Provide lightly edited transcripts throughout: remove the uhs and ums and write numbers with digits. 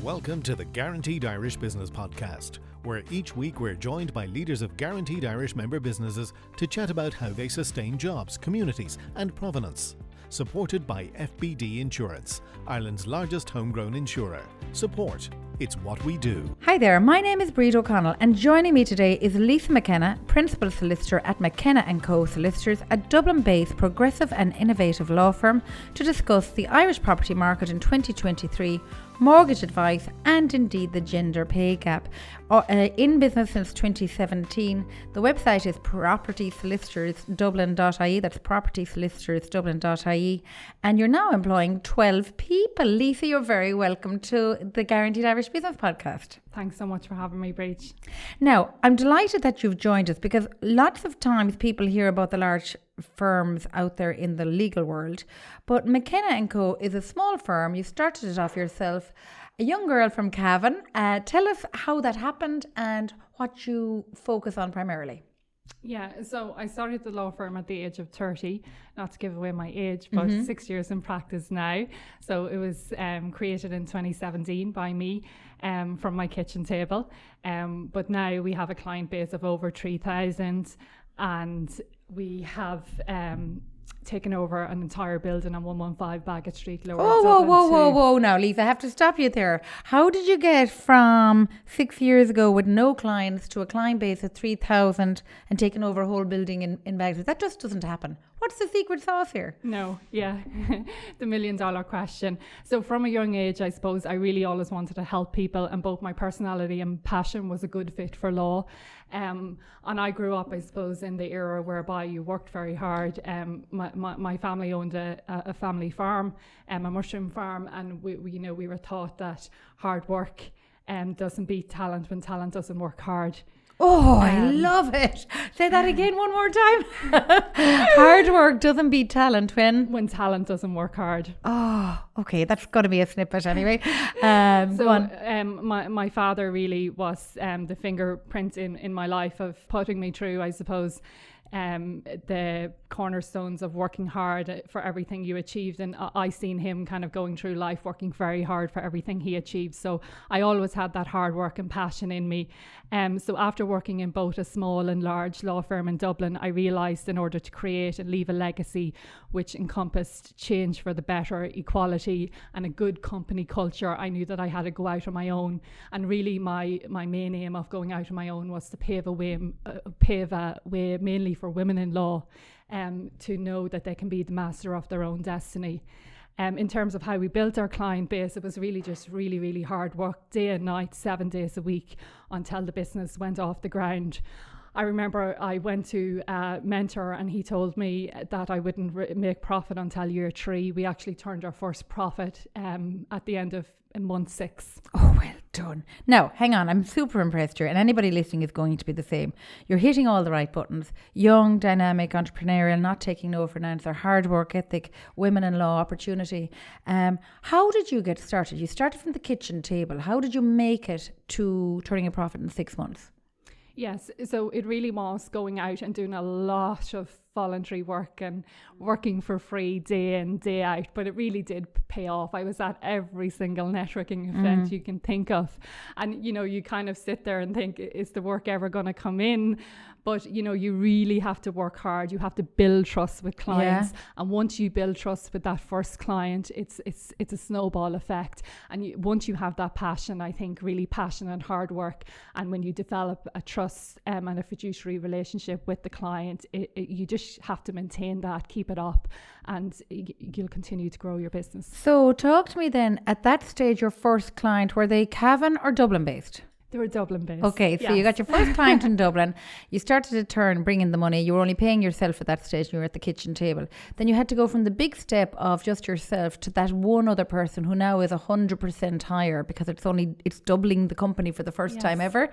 Welcome to the Guaranteed Irish Business Podcast, where each week we're joined by leaders of Guaranteed Irish member businesses to chat about how they sustain jobs, communities and provenance. Supported by FBD Insurance, Ireland's largest homegrown insurer. Support. It's what we do. Hi there, my name is Breed O'Connell and joining me today is Lisa McKenna, Principal Solicitor at McKenna & Co Solicitors, a Dublin-based progressive and innovative law firm, to discuss the Irish property market in 2023, mortgage advice and indeed the gender pay gap. In business since 2017, the website is propertysolicitorsdublin.ie, that's propertysolicitorsdublin.ie, and you're now employing 12 people. Lisa, you're very welcome to the Guaranteed Irish Business Podcast. Thanks so much for having me, Breach. Now, I'm delighted that you've joined us because lots of times people hear about the large firms out there in the legal world, but McKenna & Co is a small firm. You started it off yourself, a young girl from Cavan. Tell us how that happened and what you focus on primarily. Yeah, so I started the law firm at the age of 30, not to give away my age, but 6 years in practice now. So it was created in 2017 by me from my kitchen table. But now we have a client base of over 3,000 and we have taken over an entire building on 115 Bagot Street, Lower Dublin. Whoa. Now, Lisa, I have to stop you there. How did you get from 6 years ago with no clients to a client base of 3,000 and taking over a whole building in Bagot? That just doesn't happen. What's the secret sauce here? No, yeah, the $1 million question. So from a young age, I suppose I really always wanted to help people, and both my personality and passion was a good fit for law. And I grew up, I suppose, in the era whereby you worked very hard. My family owned a family farm, a mushroom farm, and we were taught that hard work doesn't beat talent when talent doesn't work hard. Oh, I love it. Say that again one more time. Hard work doesn't beat talent when talent doesn't work hard. Oh, okay. That's got to be a snippet anyway. Go on. My father really was the fingerprint in my life of putting me through, I suppose, the cornerstones of working hard for everything you achieved, and I seen him kind of going through life working very hard for everything he achieved. So I always had that hard work and passion in me. So after working in both a small and large law firm in Dublin, I realised in order to create and leave a legacy which encompassed change for the better, equality and a good company culture, I knew that I had to go out on my own. And really my main aim of going out on my own was to pave a way mainly for women in law, to know that they can be the master of their own destiny. In terms of how we built our client base, it was really just really hard work, day and night, 7 days a week, until the business went off the ground. I remember I went to a mentor and he told me that I wouldn't make profit until year 3. We actually turned our first profit at the end of month 6. Oh, well done. Now, hang on, I'm super impressed here, and anybody listening is going to be the same. You're hitting all the right buttons. Young, dynamic, entrepreneurial, not taking no for an answer, hard work ethic, women-in-law opportunity. How did you get started? You started from the kitchen table. How did you make it to turning a profit in 6 months? Yes, so it really was going out and doing a lot of voluntary work and working for free day in, day out, but it really did pay off. I was at every single networking event you can think of, and you kind of sit there and think, is the work ever going to come in? But you really have to work hard. You have to build trust with clients, and once you build trust with that first client, it's a snowball effect. And once you have that passion, I think really passion and hard work, and when you develop a trust and a fiduciary relationship with the client, you just have to maintain that, keep it up, and you'll continue to grow your business. So talk to me then, at that stage, your first client, were they Cavan or Dublin based? They were Dublin based. Okay, so you got your first client in Dublin. You started to bring in the money. You were only paying yourself at that stage. You were at the kitchen table. Then you had to go from the big step of just yourself to that one other person who now is 100% higher, because it's doubling the company for the first time ever.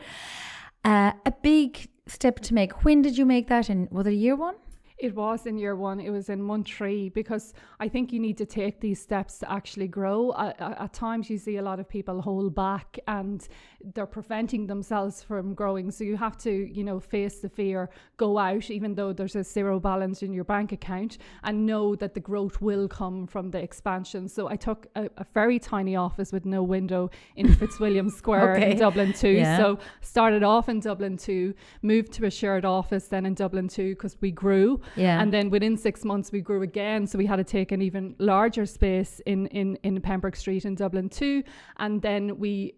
A big step to make. When did you make that? Was it year 1? It was in year 1. It was in month 3, because I think you need to take these steps to actually grow. At times you see a lot of people hold back and they're preventing themselves from growing. So you have to, face the fear, go out, even though there's a zero balance in your bank account, and know that the growth will come from the expansion. So I took a very tiny office with no window in Fitzwilliam Square in Dublin 2. Yeah. So started off in Dublin 2, moved to a shared office then in Dublin 2 because we grew. Yeah. And then within 6 months we grew again, so we had to take an even larger space in Pembroke Street in Dublin 2, and then we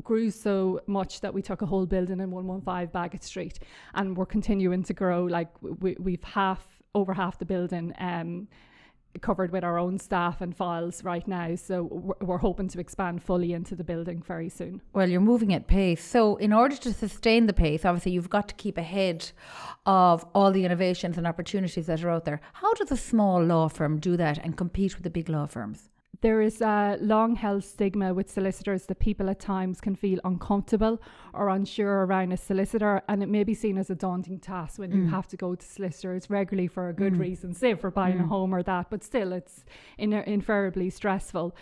grew so much that we took a whole building in 115 Bagot Street, and we're continuing to grow. Like we've over half the building covered with our own staff and files right now, so we're hoping to expand fully into the building very soon. Well, you're moving at pace. So in order to sustain the pace, obviously you've got to keep ahead of all the innovations and opportunities that are out there. How does a small law firm do that and compete with the big law firms? There is a long-held stigma with solicitors that people at times can feel uncomfortable or unsure around a solicitor, and it may be seen as a daunting task when you have to go to solicitors regularly for a good reason, say for buying a home or that, but still it's invariably stressful.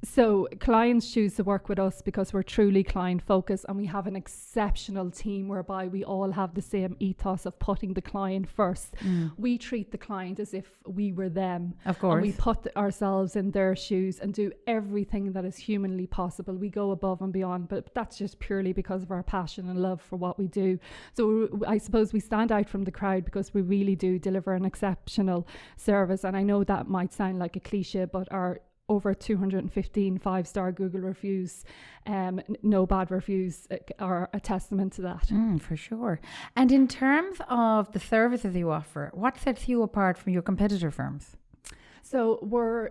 So clients choose to work with us because we're truly client focused, and we have an exceptional team whereby we all have the same ethos of putting the client first. We treat the client as if we were them. Of course. And we put ourselves in their shoes and do everything that is humanly possible. We go above and beyond, but that's just purely because of our passion and love for what we do. So I suppose we stand out from the crowd because we really do deliver an exceptional service. And I know that might sound like a cliche, but our over 215 5-star Google reviews, no bad reviews, are a testament to that. For sure. And in terms of the services you offer, what sets you apart from your competitor firms? So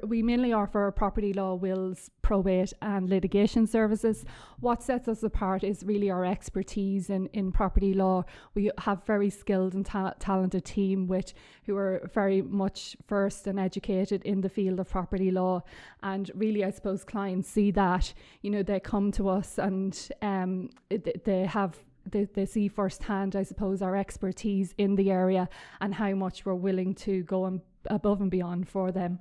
we mainly offer property law, wills, probate and litigation services. What sets us apart is really our expertise in property law. We have very skilled and talented team who are very much versed and educated in the field of property law. And really, I suppose clients see that, they come to us and they see firsthand, I suppose, our expertise in the area and how much we're willing to go above and beyond for them.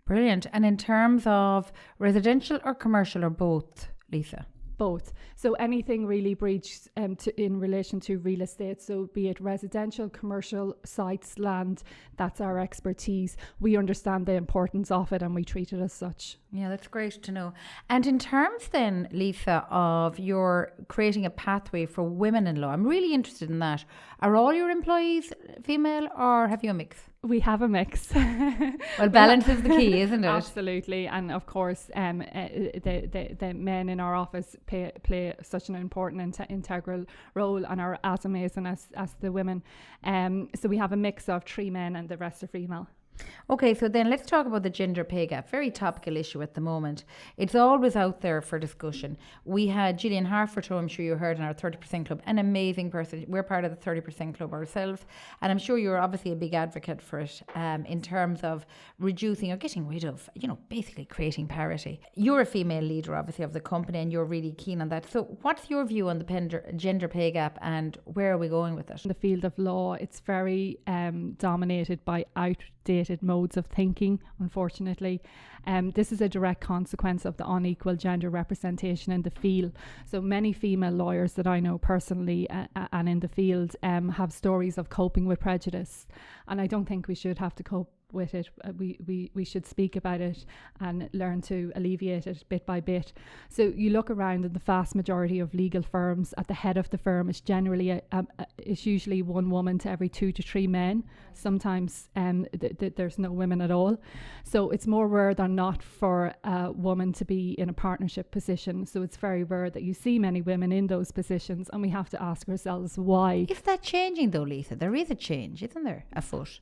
Brilliant. And in terms of residential or commercial or both, Lisa? Both. So anything really breached in relation to real estate, so be it residential, commercial, sites, land, that's our expertise. We understand the importance of it and we treat it as such. Yeah, that's great to know. And in terms then, Lisa, of your creating a pathway for women in law, I'm really interested in that. Are all your employees female or have you a mix? We have a mix. Well, balance is the key, isn't it? Absolutely. And of course, the men in our office play such an important integral role and are as amazing as the women. So we have a mix of 3 men and the rest are female. Okay, so then let's talk about the gender pay gap. Very topical issue at the moment. It's always out there for discussion. We had Gillian Harford, who I'm sure you heard in our 30% Club, an amazing person. We're part of the 30% Club ourselves, and I'm sure you're obviously a big advocate for it in terms of reducing or getting rid of, basically creating parity. You're a female leader, obviously, of the company, and you're really keen on that. So what's your view on the gender pay gap and where are we going with it? In the field of law, it's very dominated by outdated modes of thinking, unfortunately. This is a direct consequence of the unequal gender representation in the field. So many female lawyers that I know personally and in the field have stories of coping with prejudice, and I don't think we should have to cope with it. We should speak about it and learn to alleviate it bit by bit. So you look around, and the vast majority of legal firms, at the head of the firm is generally is usually one woman to every 2 to 3 men. Sometimes there's no women at all. So it's more rare than not for a woman to be in a partnership position. So it's very rare that you see many women in those positions, and we have to ask ourselves why. Is that changing though, Lisa? There is a change, isn't there, afoot?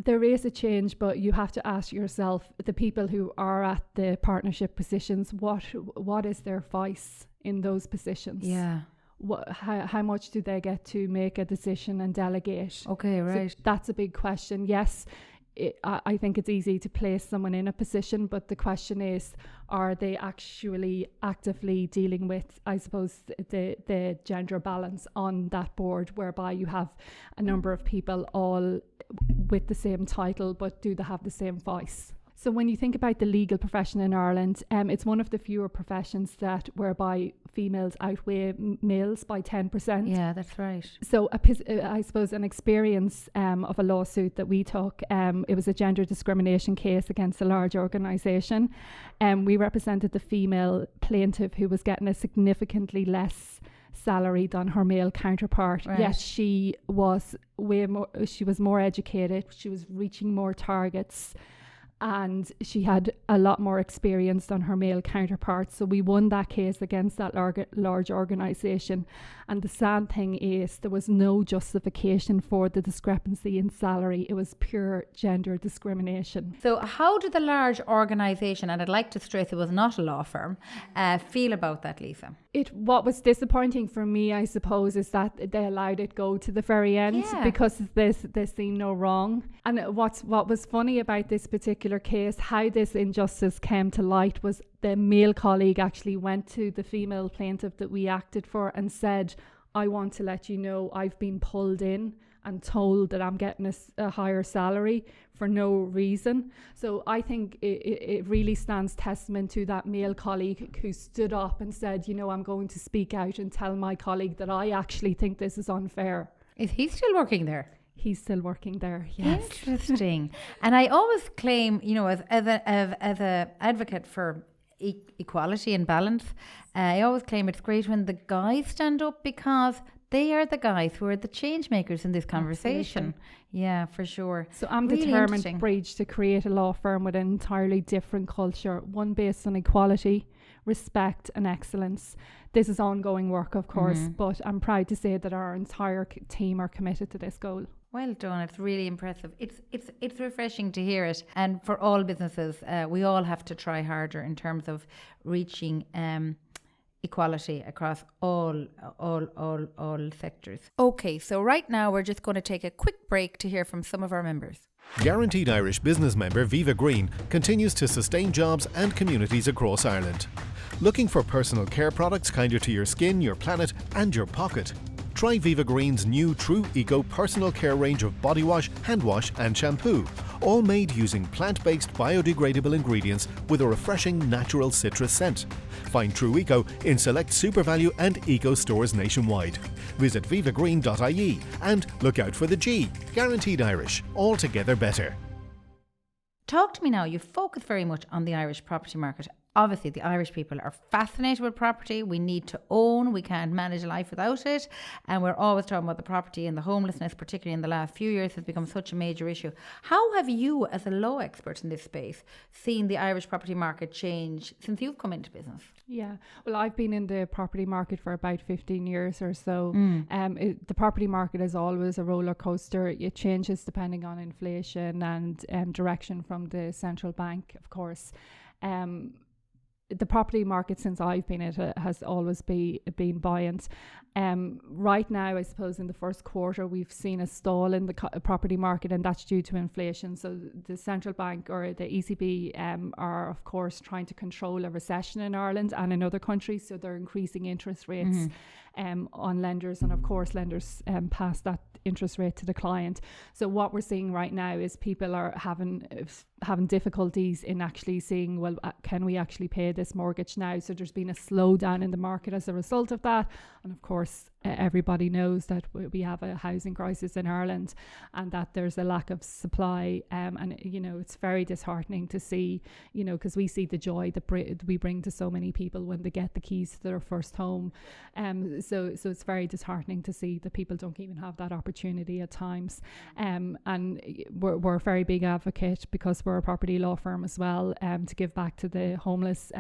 There is a change, but you have to ask yourself, the people who are at the partnership positions, what is their voice in those positions? Yeah. How much do they get to make a decision and delegate? Okay, right. So that's a big question. Yes, I think it's easy to place someone in a position, but the question is, are they actually actively dealing with, I suppose, the gender balance on that board, whereby you have a number of people all with the same title, but do they have the same voice? So when you think about the legal profession in Ireland, it's one of the fewer professions that whereby females outweigh males by 10%. Yeah, that's right. So I suppose an experience of a lawsuit that we took, it was a gender discrimination case against a large organisation. We represented the female plaintiff who was getting a significantly less salary than her male counterpart. Right. Yet she was more educated, she was reaching more targets, and she had a lot more experience than her male counterpart. So we won that case against that large organisation. And the sad thing is there was no justification for the discrepancy in salary. It was pure gender discrimination. So how did the large organisation, and I'd like to stress it was not a law firm, feel about that, Lisa? What was disappointing for me, I suppose, is that they allowed it go to the very end because they seen no wrong. And what was funny about this particular case, how this injustice came to light, was the male colleague actually went to the female plaintiff that we acted for and said, I want to let you know I've been pulled in and told that I'm getting a higher salary for no reason. So I think it really stands testament to that male colleague who stood up and said, I'm going to speak out and tell my colleague that I actually think this is unfair. Is he still working there? He's still working there, yes. Interesting. And I always claim, as a advocate for equality and balance, I always claim it's great when the guys stand up, because they are the guys who are the change makers in this conversation. Absolutely. Yeah, for sure. So I'm really determined, Bridge, to create a law firm with an entirely different culture, one based on equality, respect and excellence. This is ongoing work, of course, but I'm proud to say that our entire team are committed to this goal. Well done. It's really impressive. It's refreshing to hear it. And for all businesses, we all have to try harder in terms of reaching equality across all sectors. Okay, so right now we're just going to take a quick break to hear from some of our members. Guaranteed Irish business member Viva Green continues to sustain jobs and communities across Ireland. Looking for personal care products kinder to your skin, your planet and your pocket? Try Viva Green's new True Eco personal care range of body wash, hand wash and shampoo, all made using plant-based biodegradable ingredients with a refreshing natural citrus scent. Find True Eco in select SuperValue and Eco stores nationwide. Visit vivagreen.ie and look out for the G, Guaranteed Irish, altogether better. Talk to me now. You focus very much on the Irish property market. Obviously, the Irish people are fascinated with property. We need to own. We can't manage life without it. And we're always talking about the property, and the homelessness, particularly in the last few years, has become such a major issue. How have you, as a law expert in this space, seen the Irish property market change since you've come into business? Yeah, well, I've been in the property market for about 15 years or so. The property market is always a roller coaster. It changes depending on inflation and direction from the central bank, of course. The property market, since I've been in it, has always been buoyant. Right now, I suppose in the first quarter, we've seen a stall in the property market, and that's due to inflation. So the central bank or the ECB are, of course, trying to control a recession in Ireland and in other countries. So they're increasing interest rates on lenders, and of course, lenders pass that interest rate to the client. So what we're seeing right now is people are having difficulties in actually seeing, well, can we actually pay this mortgage now? So there's been a slowdown in the market as a result of that. And of course, everybody knows that we have a housing crisis in Ireland and that there's a lack of supply. And, it's very disheartening to see, because we see the joy that we bring to so many people when they get the keys to their first home. So it's very disheartening to see that people don't even have that opportunity at times. And we're a very big advocate, because we're a property law firm as well, to give back to the homeless.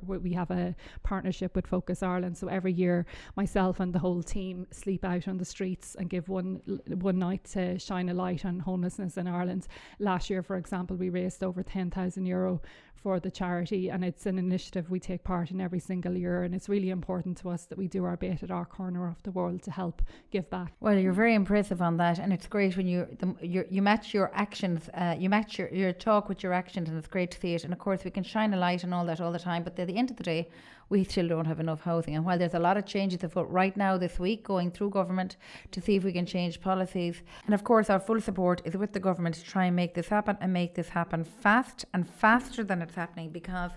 We have a partnership with Focus Ireland. So every year, myself and the whole team sleep out on the streets and give one night to shine a light on homelessness in Ireland. Last year, for example, we raised over €10,000 for the charity, and it's an initiative we take part in every single year, and it's really important to us that we do our bit at our corner of the world to help give back. Well, you're very impressive on that, and it's great when you match your actions, you match your talk with your actions, and it's great to see it. And of course we can shine a light on all that all the time, but at the end of the day we still don't have enough housing. And while there's a lot of changes afoot right now this week going through government to see if we can change policies, and of course our full support is with the government to try and make this happen, and make this happen fast and faster than it's happening, because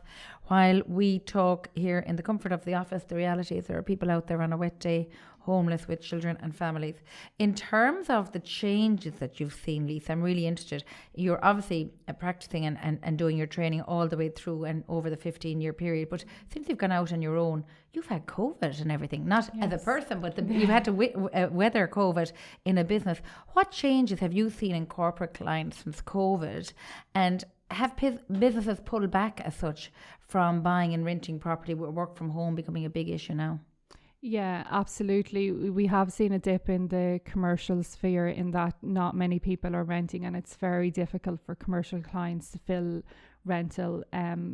while we talk here in the comfort of the office, the reality is there are people out there on a wet day homeless with children and families. In terms of the changes that you've seen, Lisa, I'm really interested. You're obviously practicing and doing your training all the way through and over the 15-year period, but since you've gone out on your own, you've had COVID and everything, not as a person, but you've had to weather COVID in a business. What changes have you seen in corporate clients since COVID, and have businesses pulled back as such from buying and renting property, with work from home becoming a big issue now? Yeah, absolutely. We have seen a dip in the commercial sphere in that not many people are renting, and it's very difficult for commercial clients to fill rental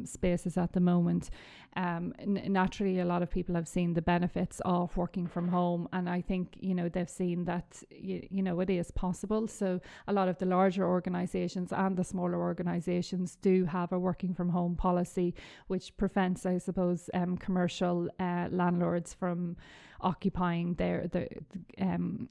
spaces at the moment. Naturally, a lot of people have seen the benefits of working from home, and I think, you know, they've seen that, you know, it is possible. So a lot of the larger organisations and the smaller organisations do have a working from home policy, which prevents, I suppose, commercial landlords from occupying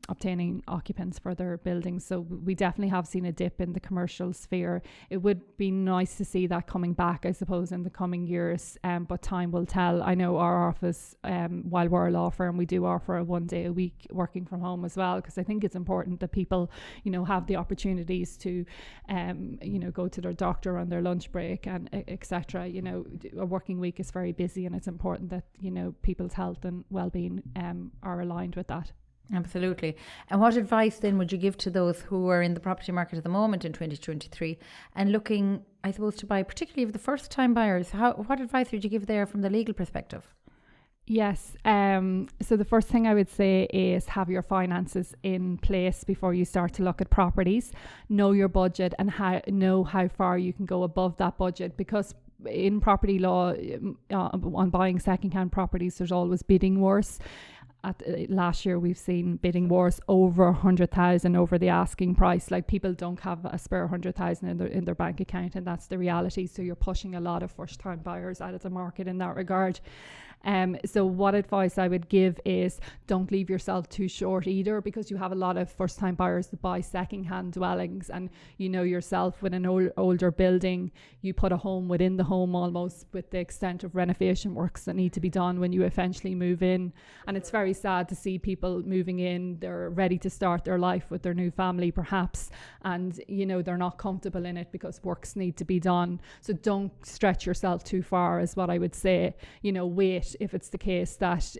obtaining occupants for their buildings. So we definitely have seen a dip in the commercial sphere. It would be nice to see that coming back, I suppose, in the coming years, but time will tell. I know our office, while we're a law firm, we do offer a 1 day a week working from home as well, because I think it's important that people, you know, have the opportunities to you know, go to their doctor on their lunch break and etc. You know, a working week is very busy, and it's important that, you know, people's health and well-being are aligned with that. Absolutely. And what advice then would you give to those who are in the property market at the moment in 2023 and looking, I suppose, to buy, particularly for the first time buyers? What advice would you give there from the legal perspective? Yes. So the first thing I would say is have your finances in place before you start to look at properties. Know your budget and know how far you can go above that budget, because in property law, on buying second-hand properties, there's always bidding wars. Last year we've seen bidding wars over 100,000 over the asking price. Like, people don't have a spare 100,000 in their bank account, and that's the reality. So you're pushing a lot of first-time buyers out of the market in that regard. So what advice I would give is don't leave yourself too short either, because you have a lot of first time buyers that buy second-hand dwellings, and you know yourself, with an older building, you put a home within the home almost, with the extent of renovation works that need to be done when you eventually move in. And it's very sad to see people moving in, they're ready to start their life with their new family perhaps, and you know, they're not comfortable in it because works need to be done. So don't stretch yourself too far is what I would say. You know, wait if it's the case that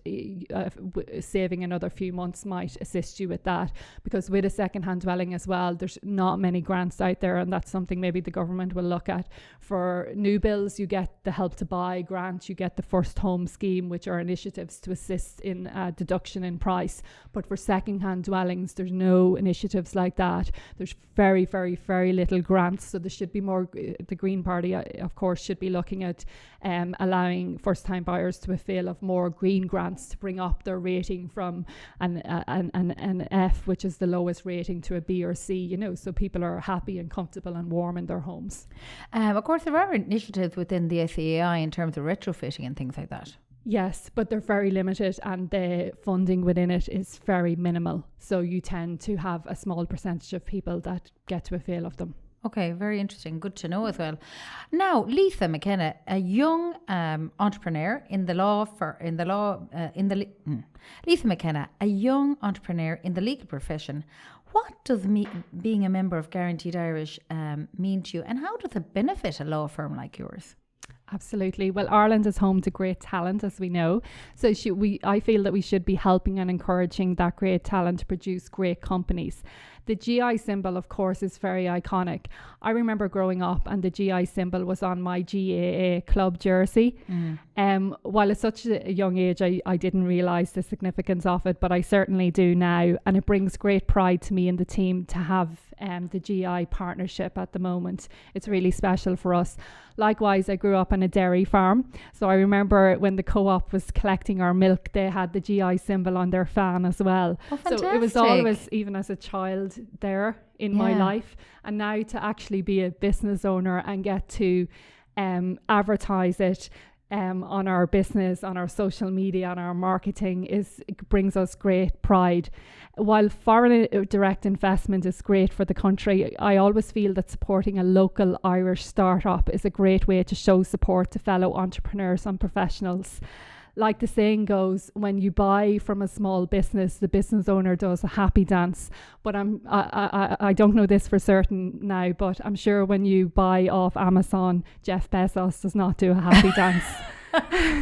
saving another few months might assist you with that, because with a second-hand dwelling as well, there's not many grants out there, and that's something maybe the government will look at. For new builds, you get the Help to Buy grant, you get the First Home Scheme, which are initiatives to assist in deduction in price. But for second-hand dwellings, there's no initiatives like that. There's very, very, very little grants. So there should be more. The Green Party, of course, should be looking at allowing first-time buyers to avail of more green grants to bring up their rating from an F, which is the lowest rating, to a B or C, you know, so people are happy and comfortable and warm in their homes. Of course, there are initiatives within the SEAI in terms of retrofitting and things like that. Yes, but they're very limited, and the funding within it is very minimal. So you tend to have a small percentage of people that get to avail of them. Okay, very interesting. Good to know as well. Now, Lisa McKenna, a young entrepreneur Lisa McKenna, a young entrepreneur in the legal profession. What does being a member of Guaranteed Irish mean to you, and how does it benefit a law firm like yours? Absolutely. Well, Ireland is home to great talent, as we know. So I feel that we should be helping and encouraging that great talent to produce great companies. The GI symbol, of course, is very iconic. I remember growing up and the GI symbol was on my GAA club jersey. While at such a young age, I didn't realise the significance of it, but I certainly do now. And it brings great pride to me and the team to have the GI partnership at the moment. It's really special for us. Likewise, I grew up on a dairy farm. So I remember when the co-op was collecting our milk, they had the GI symbol on their fan as well. Oh, fantastic. So it was always, even as a child, there in my life. And now to actually be a business owner and get to advertise it on our business, on our social media, on our marketing, it brings us great pride. While foreign direct investment is great for the country, I always feel that supporting a local Irish startup is a great way to show support to fellow entrepreneurs and professionals. Like the saying goes, when you buy from a small business, the business owner does a happy dance. But I don't know this for certain now, but I'm sure when you buy off Amazon, Jeff Bezos does not do a happy dance.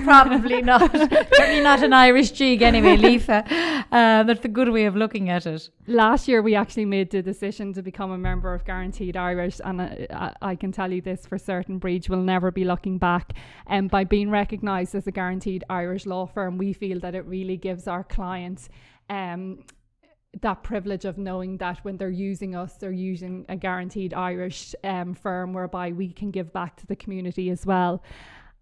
Probably not. Certainly not an Irish jig anyway, Lisa. That's a good way of looking at it. Last year, we actually made the decision to become a member of Guaranteed Irish, and I can tell you this for certain, Breach will never be looking back. And by being recognised as a Guaranteed Irish law firm, we feel that it really gives our clients that privilege of knowing that when they're using us, they're using a Guaranteed Irish firm, whereby we can give back to the community as well.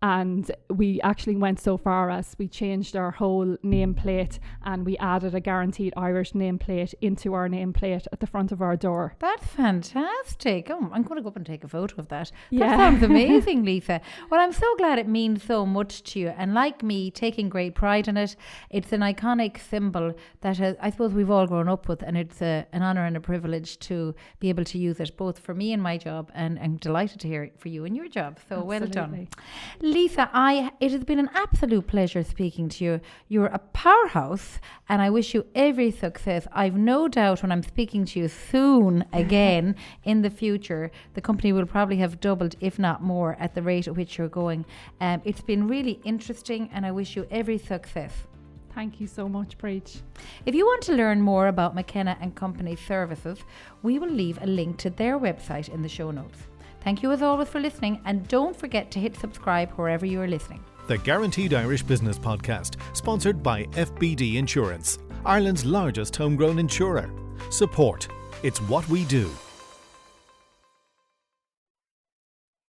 And we actually went so far as we changed our whole nameplate and we added a Guaranteed Irish nameplate into our nameplate at the front of our door. That's fantastic. Oh, I'm going to go up and take a photo of that. That sounds amazing, Lisa. Well, I'm so glad it means so much to you. And like me, taking great pride in it, it's an iconic symbol that I suppose we've all grown up with, and it's an honour and a privilege to be able to use it, both for me in my job, and I'm delighted to hear it for you in your job. So Absolutely. Well done. Lisa, it has been an absolute pleasure speaking to you. You're a powerhouse and I wish you every success. I've no doubt when I'm speaking to you soon again in the future, the company will probably have doubled, if not more, at the rate at which you're going. It's been really interesting and I wish you every success. Thank you so much, Breach. If you want to learn more about McKenna and Company services, we will leave a link to their website in the show notes. Thank you as always for listening, and don't forget to hit subscribe wherever you are listening. The Guaranteed Irish Business Podcast, sponsored by FBD Insurance, Ireland's largest homegrown insurer. Support. It's what we do.